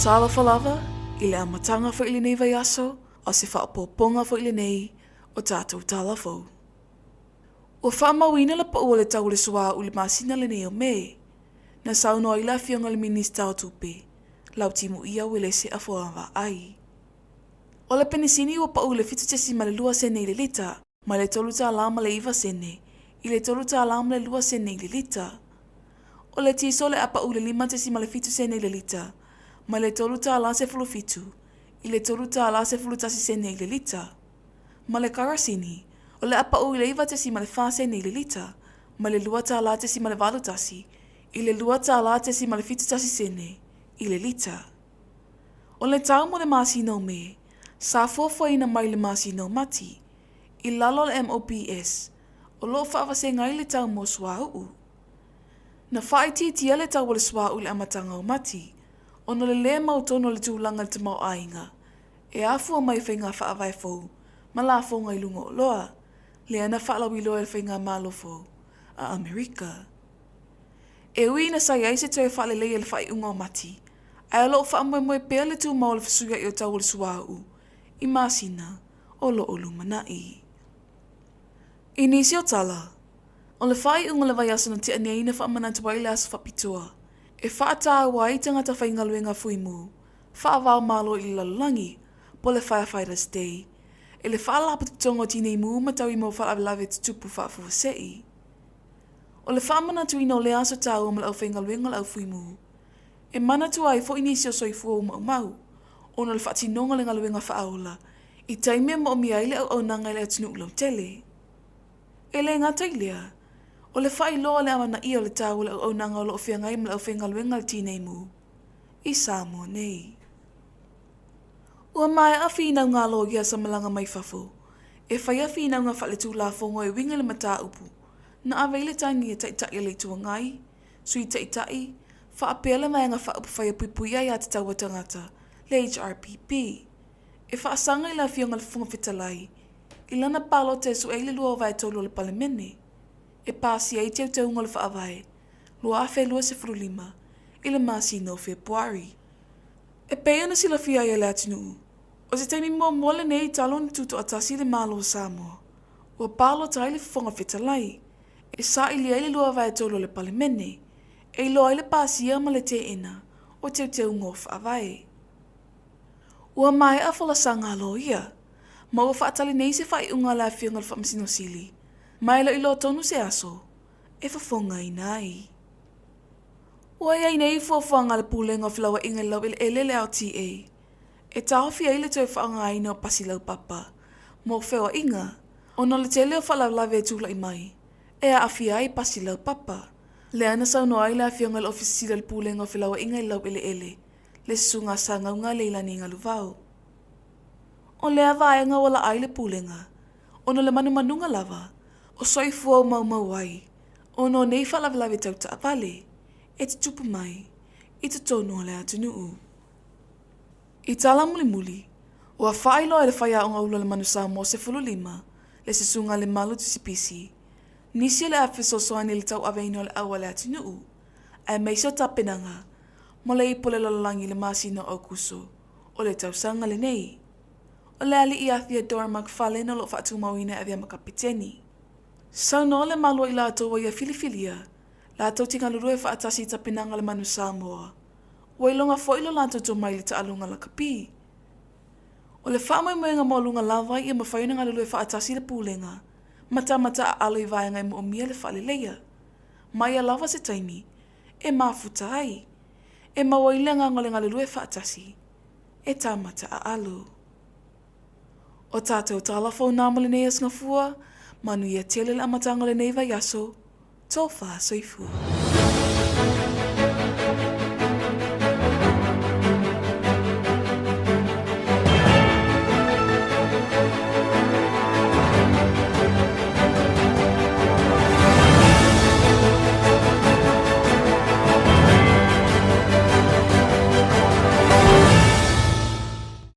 Tala falava, i le amatanga fo ili nei vai aso, o se whaapoponga fo ili nei, o tātou tala fou. Ua whaamawina la paua le tau le soa u le masina le nei o me, na sauno i la fionga le minista o tupe, lau timu ia wele se afoanga ai. O le penisini ua paua le fitu tesi ma le lua sene i le lita, ma le tolu ta alama le iwa sene, i le tolu ta alama le lua sene i le lita. O le tiso le apa u le lima tesi ma le fitu sene i le lita, ma le tolu ta ala se fulu fitu, i le tolu ta ala se fulu tasi sene i le lita. Ma le karasini, o le apa u le iwa tesi ma le fa sene i le lita, ma le lua ta ala tesi ma le valu tasi, i le lua ta ala tesi ma le fitu tasi sene i le lita. O le tau mo le masino me, sa fuafuaina mai le masino mati, i lalo le MOPS, o lo whaavase ngai le tau mo swa uu. Na whaiti tia le tau le swa u le amatanga o mati, ono le mautono le tūlanga le tamau ainga, e afua mai whainga whaavai fau, ma la fau ngai lunga o loa, le ana whaalawi loa le whainga malo fau, a Amerika. E ui na sai aise toi whaale leia le whai unga o mati, ai alo whaamoe moe pēr le tū mau le whasuga i o tau le swa u, i masina o lo o lumanai. I nisi o tala, o le whai unga le vai asana te aneina whaamana tuwai le asa whapitua, e whaataa wai tangata whaingaluenga fuimu, whaavao malo i lalulangi, po le Firefighters Day, e le whaalapa tutongo tinei mu matau i mo whaalawe tutupu whaafuwasei. O le whaamana tuina o le aso tau o mal au whaingaluenga lau fuimu, e mana tuai fo inisi o soifua o mau, ono le whaatinonga le ngaluenga whaaola, i taimea mo o miaile au nanga i le atunu ulau tele. E le ngata i lea, o le whai loa le amana i o le tau le au nanga o lo ofia ngai ma le au whaingaluenga le tinei mu, i Samoa nei. Ua mai a whina ngā logia sa malanga mai whafo, e whai a whina ngā whale tū la fongo e winga le mata upu, na a veile tangi e taitai le tua ngai, sui taitai, wha a pēla mai ngā wha upu whai a puipuia i a te taua tangata, le HRPP, e wha a sanga i la fionga le funga whitalai, i lana palo te su eile lua vai tolu le palemene, e pāsi ai teo teunga le wha avai, lua a whelua se frulima, i le masino Februari. E pēa na sila fia i le atinu, o se teimi mua mole nei talo ni tuto atasi le malo o Samoa, ua palo tai le funga whitalai, e sa ili eile lua vai tolu le palemene, e loa i le pāsia ma le te ena, o teo teunga o wha avai. Ua mai a whala sanga lo ia, ma ua whaatali nei se whai unga la fionga le whamasino sili, mai lo ilo tonu se aso, e whafonga i nai. Ua iai nei fuafuanga le pūlenga o whilawa inga lau ele ele au TA, e tau fia ile toi whaanga aina o pasi lau papa, mo whewa inga, ono le tele o whalalawe tūla i mai, e a awhia ai pasi lau papa, le ana sau no ai la fionga le ofisila le pūlenga o whilawa inga lau ele ele, le sunga sa ngaunga leilani inga luvau. O le avaenga wala ai le pūlenga, ono le manunga lava, o soifua o mau wai, ono nei whalawelawe tau ta avale, e te tupu mai, i te tonu o le atunuu. I tala muli, ua whailo e le whaia o ngaula le manusa mo se fululima, le se sunga le malu tusipisi, nisi le awhiso soani le tau aveino le awa le atunuu, ai meisio tapenanga, mo le ipo le lalalangi le masino au kuso, o le tau sanga le nei. O le ali i athia Dormak whalena lo whaatu mawina e via makapiteni. Sau no le malo i la atoa ia filifilia, la atau tinga lurue whaatasi tapenanga le manu Samoa. Wailonga foilo la atoto mai le taalunga la kapi. O le whaamai moenga mo lunga lava i mawhaina ngā lurue whaatasi le pūlenga, mata a alo i vai ngai mo omia le whaleleia. Mai a lava se taimi, e mafuta ai, e mawailenga ngole ngā lurue whaatasi, e tamata a alo. O tātou tala fau nāmale nei Aso Gafua, manu ia tele le amatanga le nei vai aso, tō wha soifua.